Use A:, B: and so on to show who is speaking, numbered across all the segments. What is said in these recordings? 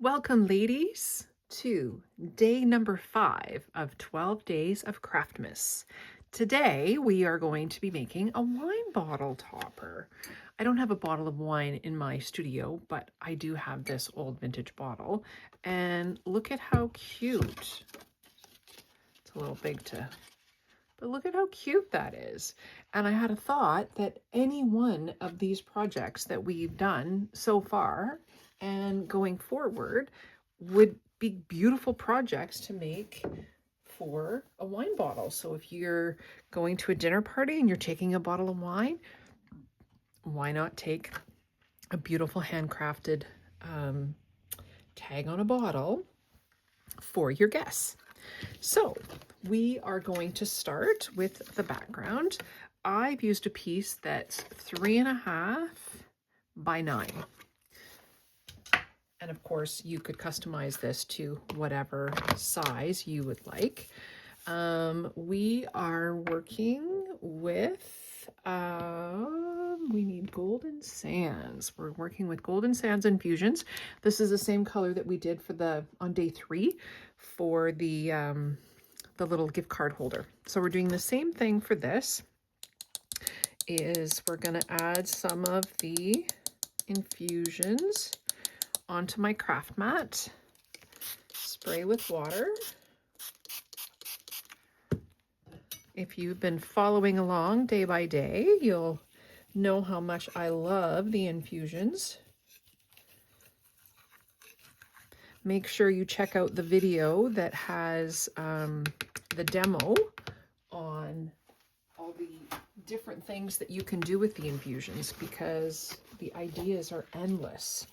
A: Welcome, ladies, to day number 5 of 12 days of Craftmas. Today, we are going to be making a wine bottle topper. I don't have a bottle of wine in my studio, but I do have this old vintage bottle. And look at how cute. It's a little big but look at how cute that is. And I had a thought that any one of these projects that we've done so far and going forward would be beautiful projects to make for a wine bottle. So if you're going to a dinner party and you're taking a bottle of wine, why not take a beautiful handcrafted tag on a bottle for your guests? So we are going to start with the background. I've used a piece that's 3.5 by 9. And of course, you could customize this to whatever size you would like. We are working with, we need Golden Sands. We're working with Golden Sands Infusions. This is the same color that we did for on day 3 for the little gift card holder. So we're doing the same thing for this. We're gonna add some of the infusions onto my craft mat, spray with water. If you've been following along day by day, you'll know how much I love the infusions. Make sure you check out the video that has the demo on all the different things that you can do with the infusions, because the ideas are endless.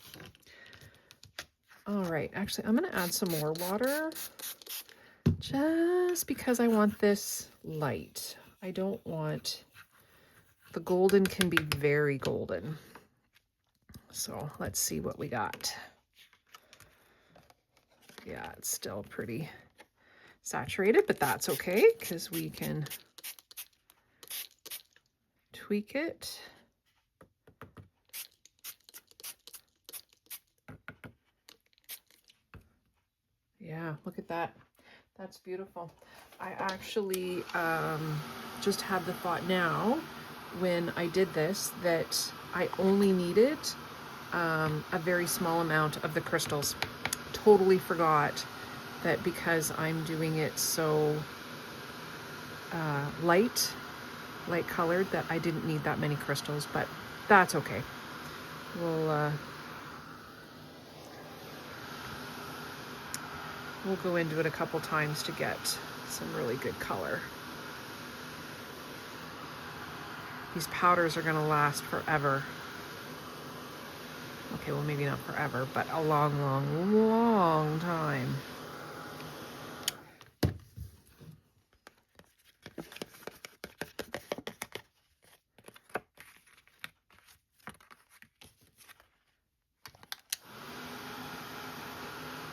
A: All right, actually, I'm going to add some more water just because I want this light. I don't want, the golden can be very golden. So let's see what we got. Yeah, it's still pretty saturated, but that's okay because we can tweak it. Yeah, look at that. That's beautiful. I actually just had the thought now when I did this that I only needed a very small amount of the crystals. Totally forgot that because I'm doing it so light colored that I didn't need that many crystals, but that's okay. We'll go into it a couple times to get some really good color. These powders are gonna last forever. Okay, well, maybe not forever, but a long, long, long time.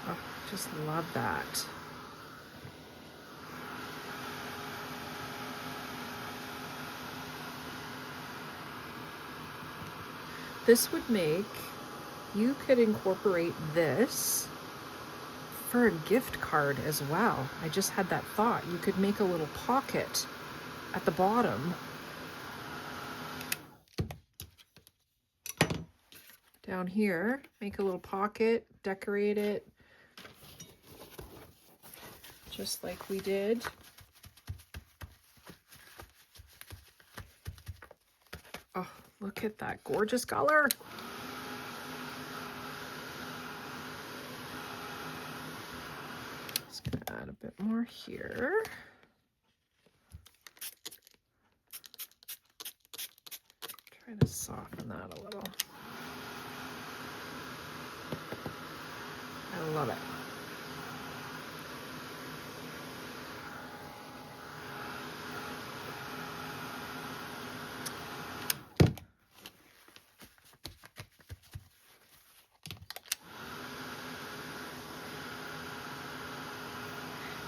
A: Oh, just love that. This would make, you could incorporate this for a gift card as well. I just had that thought. You could make a little pocket at the bottom. Down here, make a little pocket, decorate it, just like we did. Oh, look at that gorgeous color. Just gonna add a bit more here. Try to soften that a little. I love it.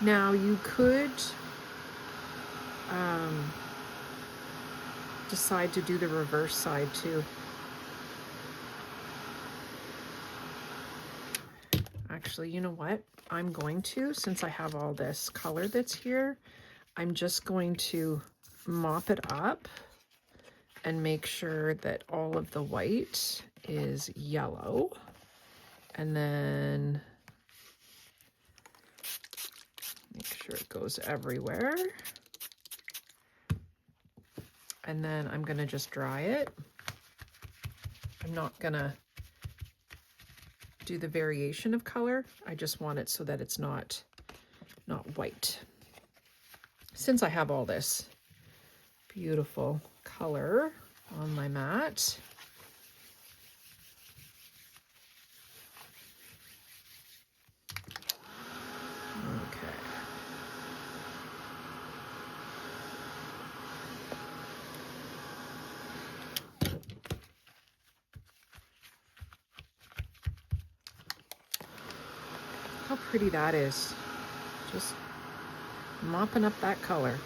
A: Now you could decide to do the reverse side too. Actually, you know what? I'm going to, since I have all this color that's here, I'm just going to mop it up and make sure that all of the white is yellow. And then make sure it goes everywhere. And then I'm gonna just dry it. I'm not gonna do the variation of color. I just want it so that it's not white. Since I have all this beautiful color on my mat, okay. How pretty that is. Just mopping up that color.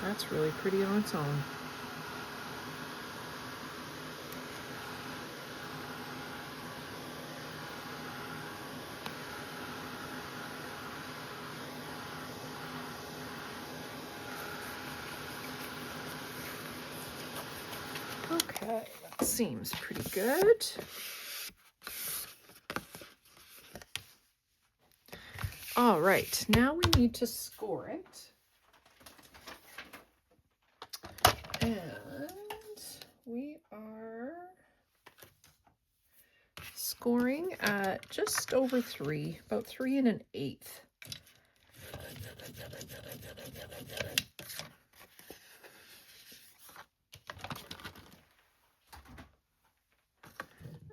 A: That's really pretty on its own. Okay, that seems pretty good. All right, now we need to score it. And we are scoring at just over 3, about 3 1/8.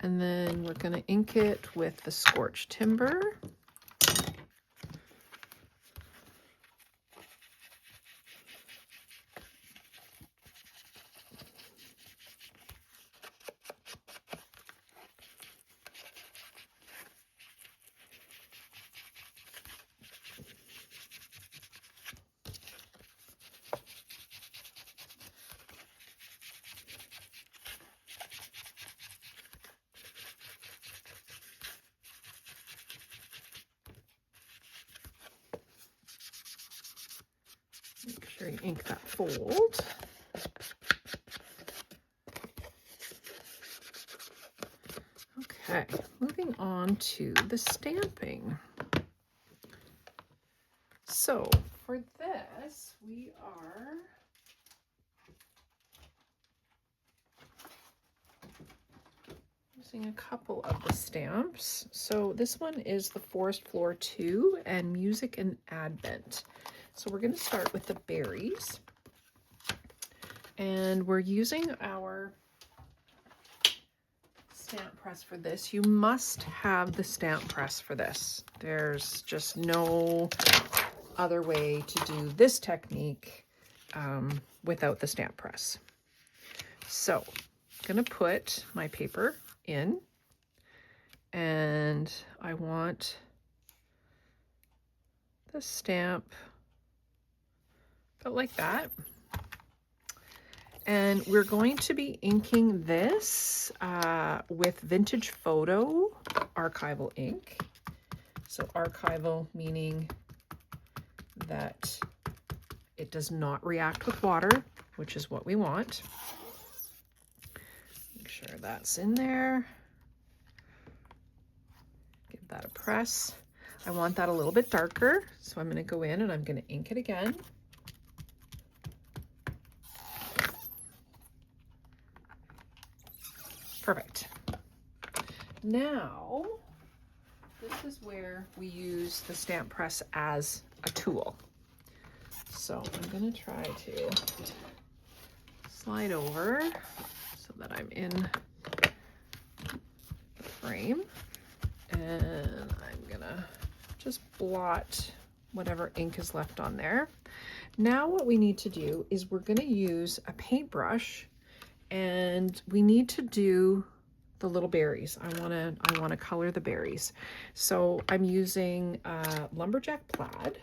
A: And then we're going to ink it with the scorched timber. Make sure you ink that fold. Okay, moving on to the stamping. So for this, we are using a couple of the stamps. So this one is the Forest Floor 2 and Music and Advent. So we're going to start with the berries. And we're using our stamp press for this. You must have the stamp press for this. There's just no other way to do this technique without the stamp press. So I'm going to put my paper in, and I want the stamp about like that. And we're going to be inking this with Vintage Photo archival ink. So archival meaning that it does not react with water, which is what we want. Make sure that's in there. Give that a press. I want that a little bit darker, so I'm going to go in and I'm going to ink it again. Perfect. Now, this is where we use the stamp press as a tool. So I'm going to try to slide over so that I'm in the frame. And I'm going to just blot whatever ink is left on there. Now what we need to do is we're going to use a paintbrush, and we need to do the little berries. I want to color the berries. So I'm using lumberjack plaid.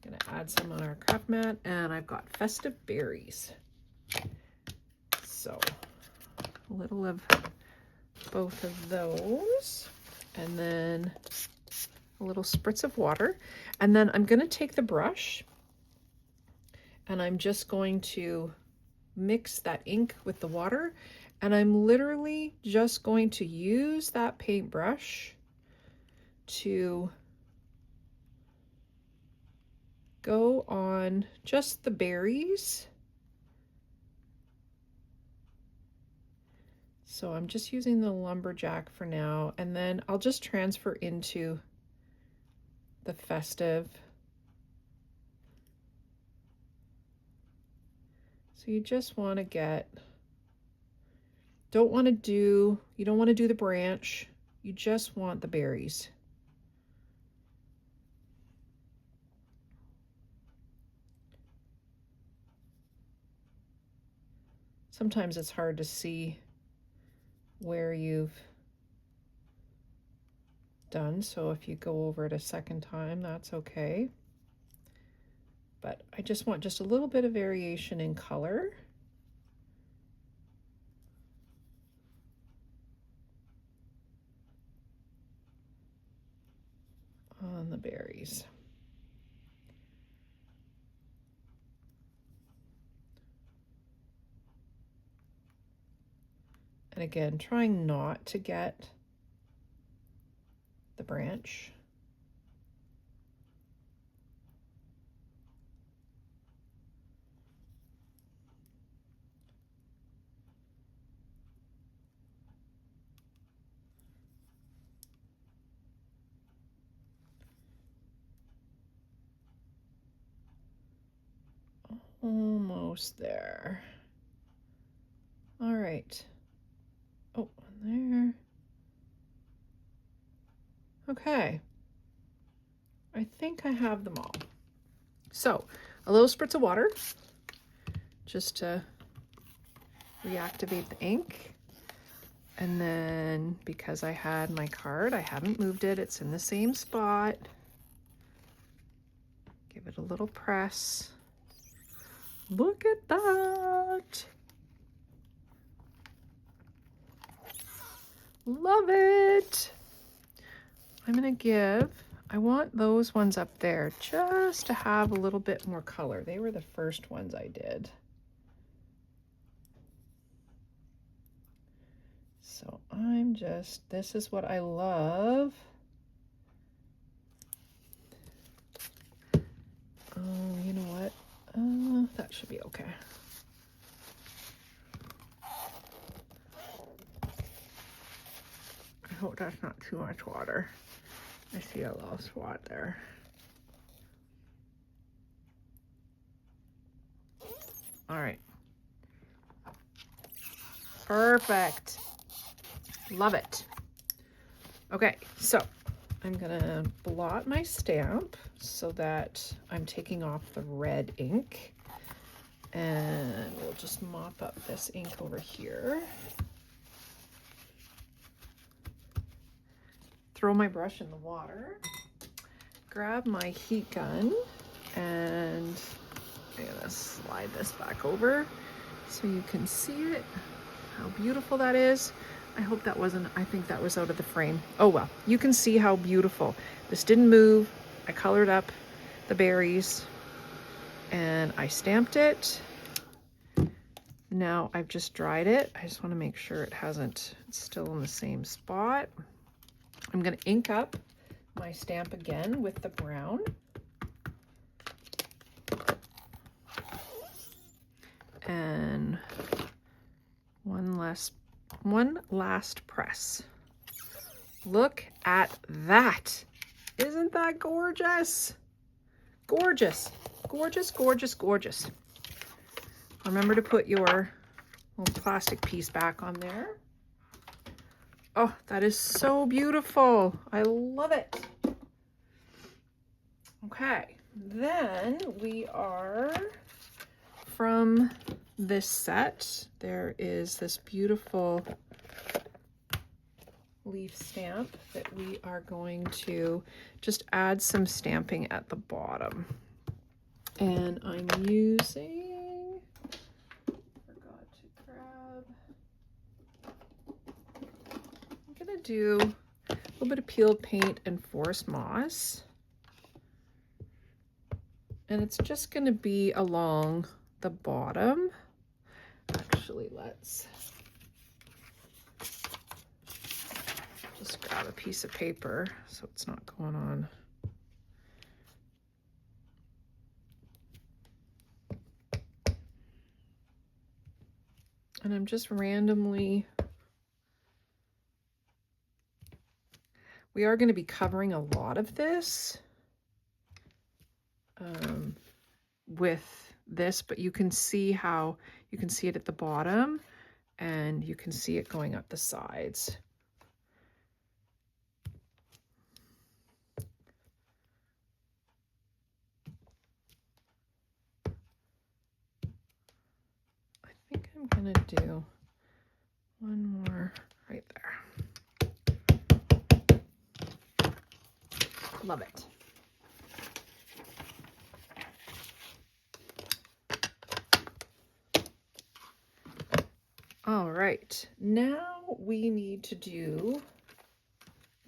A: I'm going to add some on our craft mat, and I've got festive berries. So a little of both of those. and then a little spritz of water. And then I'm going to take the brush and I'm just going to mix that ink with the water. And I'm literally just going to use that paintbrush to go on just the berries. So I'm just using the lumberjack for now, and then I'll just transfer into the festive. So you just want to get, you don't want to do the branch, you just want the berries. Sometimes it's hard to see where you've done, so if you go over it a second time, that's okay. But I just want just a little bit of variation in color. On the berries. And again, trying not to get the branch. Almost there. All right. Oh, there. Okay. I think I have them all. So, a little spritz of water just to reactivate the ink. And then because I had my card, I haven't moved it. It's in the same spot. Give it a little press. Look at that. Love it. I'm gonna I want those ones up there just to have a little bit more color. They were the first ones I did. So this is what I love. Oh, you know what? That should be okay. I hope that's not too much water. I see a little spot there. All right. Perfect. Love it. Okay, so I'm gonna blot my stamp so that I'm taking off the red ink. And we'll just mop up this ink over here. Throw my brush in the water. Grab my heat gun and I'm gonna slide this back over so you can see it, how beautiful that is. I hope that wasn't, I think that was out of the frame. Oh well, you can see how beautiful. This didn't move. I colored up the berries and I stamped it. Now I've just dried it. I just want to make sure it's still in the same spot. I'm going to ink up my stamp again with the brown. And one last press. Look at that. Isn't that gorgeous? Gorgeous, gorgeous, gorgeous, gorgeous. Remember to put your little plastic piece back on there. Oh, that is so beautiful. I love it. Okay, then we are from this set. There is this beautiful leaf stamp that we are going to just add some stamping at the bottom. And I'm using, forgot to grab, I'm gonna do little bit of peeled paint and forest moss. And it's just going to be along the bottom. Actually, let's just grab a piece of paper so it's not going on. And I'm just randomly, we are going to be covering a lot of this with this, but you can see how, you can see it at the bottom and you can see it going up the sides. I think I'm going to do one more right there. Love it. All right, now we need to do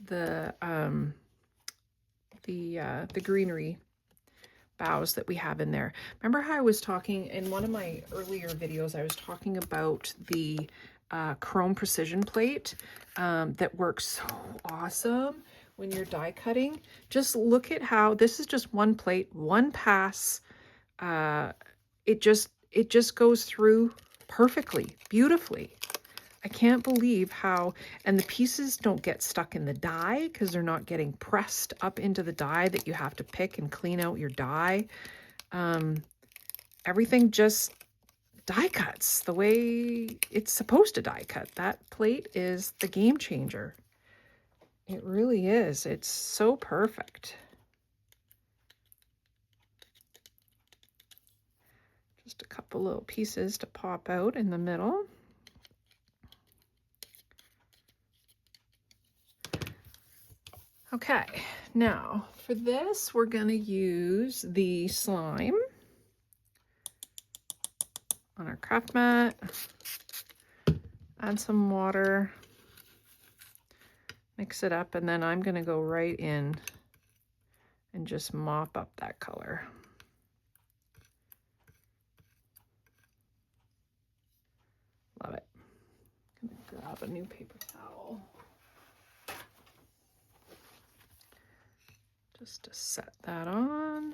A: the greenery boughs that we have in there. Remember how I was talking in one of my earlier videos, I was talking about the chrome precision plate that works so awesome when you're die cutting. Just look at how this is just one plate, one pass. It just goes through perfectly, beautifully. I can't believe how, and the pieces don't get stuck in the die because they're not getting pressed up into the die that you have to pick and clean out your die. Everything just die cuts the way it's supposed to die cut. That plate is the game changer. It really is. It's so perfect. Just a couple little pieces to pop out in the middle. Okay, now for this, we're going to use the slime on our craft mat. Add some water, mix it up, and then I'm going to go right in and just mop up that color. Love it. I'm going to grab a new paper towel just to set that on.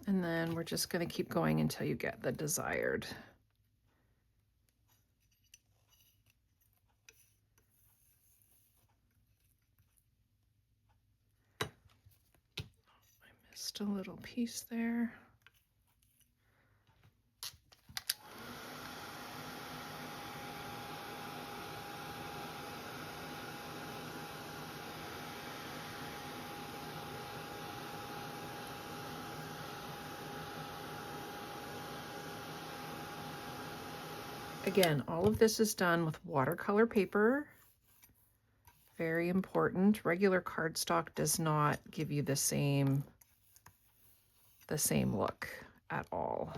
A: And then we're just going to keep going until you get the desired. I missed a little piece there. Again, all of this is done with watercolor paper. Very important. Regular cardstock does not give you the same look at all.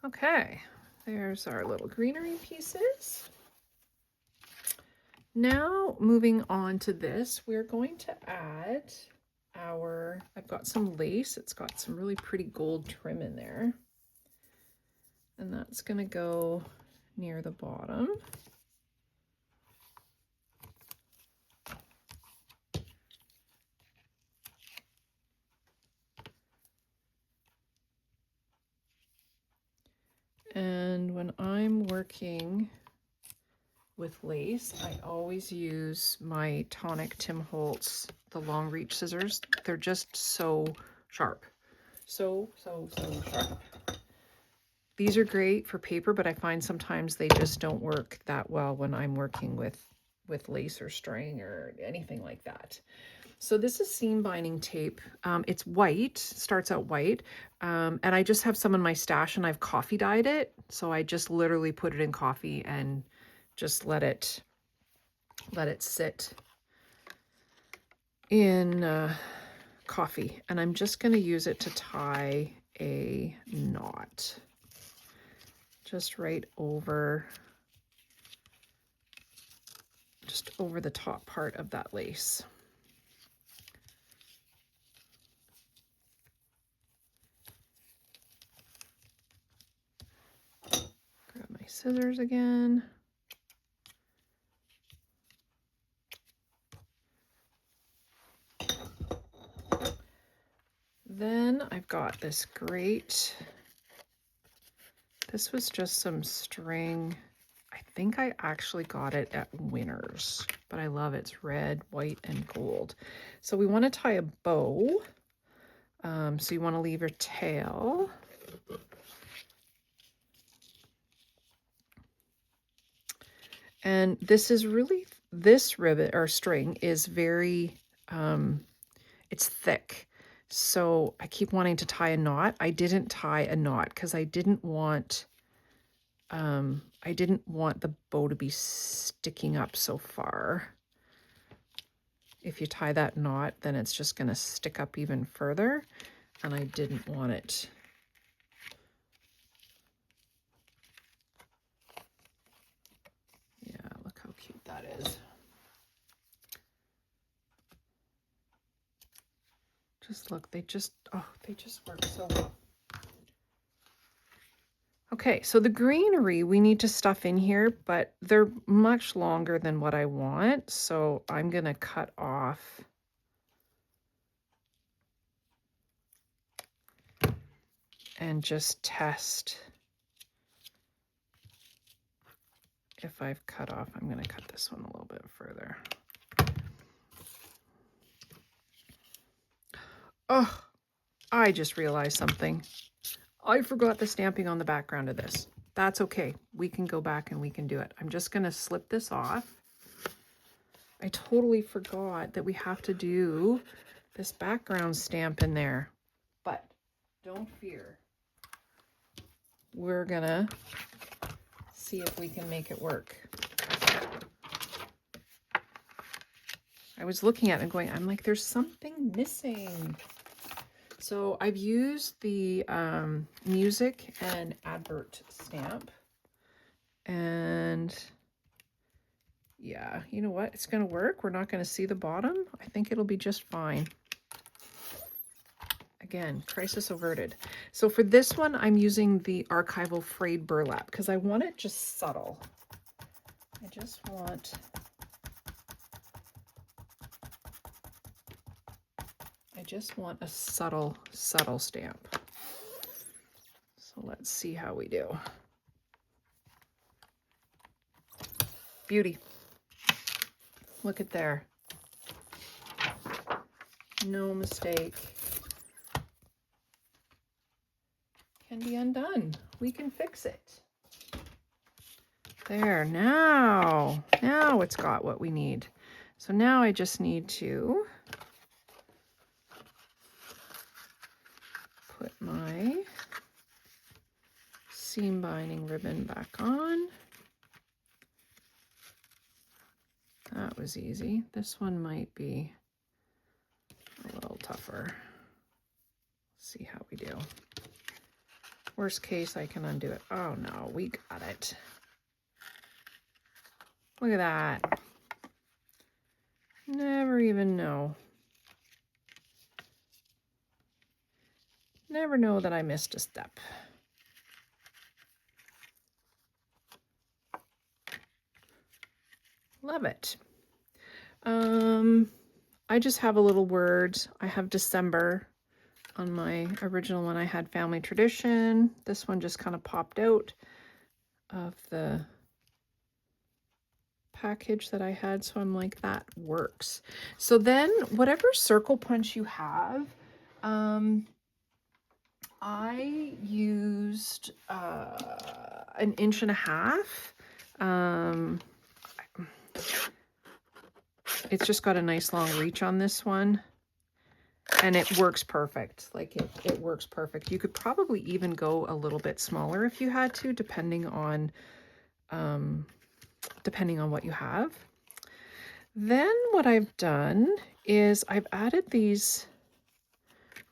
A: Okay, there's our little greenery pieces. Now moving on to this, we're going to add I've got some lace. It's got some really pretty gold trim in there. And that's going to go near the bottom. And when I'm working with lace, I always use my Tonic Tim Holtz, the long reach scissors. They're just so sharp. So sharp. These are great for paper, but I find sometimes they just don't work that well when I'm working with lace or string or anything like that. So this is seam binding tape. It's white, starts out white, and I just have some in my stash and I've coffee dyed it. So I just literally put it in coffee and just let it sit in coffee. And I'm just going to use it to tie a knot. Just right over, just over the top part of that lace. Grab my scissors again. Then I've got this great, this was just some string. I think I actually got it at Winners, but I love it. It's red, white, and gold. So we want to tie a bow. So you want to leave your tail. And this is really, this ribbon or string is very, it's thick. So I keep wanting to tie a knot. I didn't tie a knot because I didn't want the bow to be sticking up so far. If you tie that knot, then it's just going to stick up even further, and I didn't want it. Yeah, look how cute that is. Just look, they just work so well. Okay, so the greenery we need to stuff in here, but they're much longer than what I want. So I'm going to cut off and just test if I've cut off. I'm going to cut this one a little bit further. Oh, I just realized something. I forgot the stamping on the background of this. That's okay. We can go back and we can do it. I'm just going to slip this off. I totally forgot that we have to do this background stamp in there. But don't fear. We're going to see if we can make it work. I was looking at it and going, I'm like, there's something missing. So I've used the music and advert stamp, and yeah, you know what? It's going to work. We're not going to see the bottom. I think it'll be just fine. Again, crisis averted. So for this one, I'm using the archival frayed burlap because I want it just subtle. I just want... a subtle stamp. So let's see how we do. Beauty. Look at there. No mistake. Can be undone. We can fix it. There, now it's got what we need. So now I just need to put my seam binding ribbon back on. That was easy. This one might be a little tougher. Let's see how we do. Worst case, I can undo it. Oh no, we got it. Look at that. Never even know. Never know that I missed a step. Love it. I just have a little word. I have December on my original one. I had family tradition. This one just kind of popped out of the package that I had, so I'm like, that works. So then whatever circle punch you have, I used 1.5 inches. It's just got a nice long reach on this one, and it works perfect. Like it works perfect. You could probably even go a little bit smaller if you had to, depending on what you have. Then what I've done is I've added these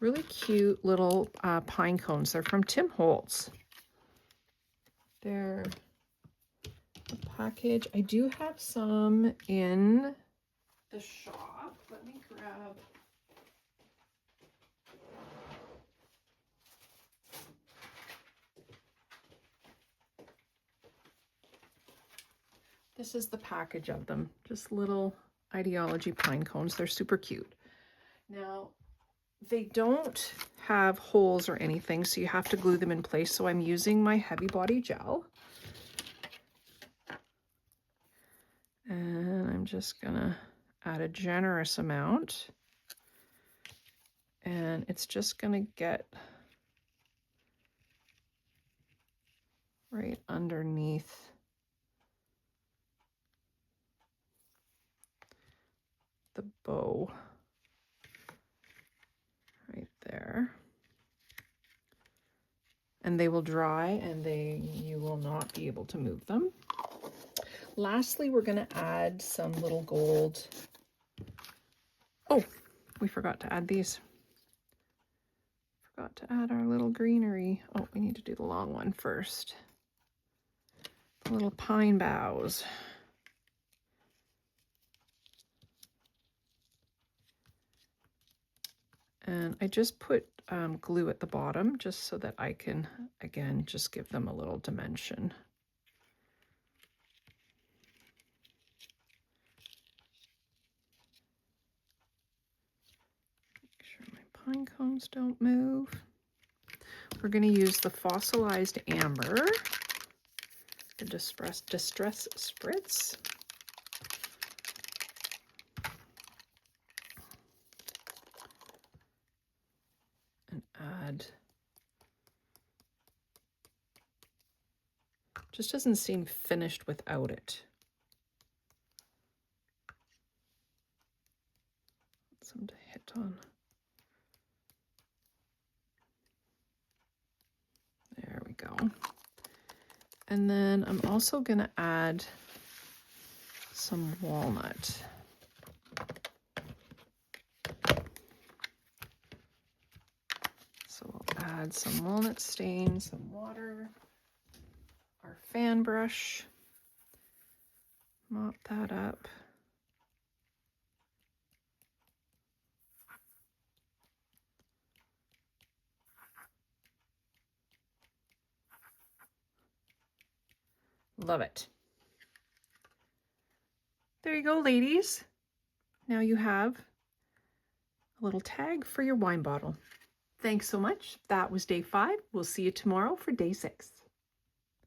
A: really cute little pine cones. They're from Holtz. They're a package. I do have some in the shop. Let me grab. This is the package of them. Just little ideology pine cones. They're super cute. Now, they don't have holes or anything, so you have to glue them in place. So I'm using my heavy body gel. And I'm just gonna add a generous amount. And it's just gonna get right underneath the bow. Right there. And they will dry, and you will not be able to move them. Lastly, we're going to add some little gold. Oh, we forgot to add these. Forgot to add our little greenery. Oh, we need to do the long one first. The little pine boughs. And I just put glue at the bottom just so that I can, again, just give them a little dimension. Make sure my pine cones don't move. We're going to use the fossilized amber, the distress spritz. And add, just doesn't seem finished without it. Some to hit on. There we go. And then I'm also going to add some walnut. So we'll add some walnut stain, some water, our fan brush, mop that up. Love it. There you go, ladies. Now you have a little tag for your wine bottle. Thanks so much. That was day 5. We'll see you tomorrow for day 6.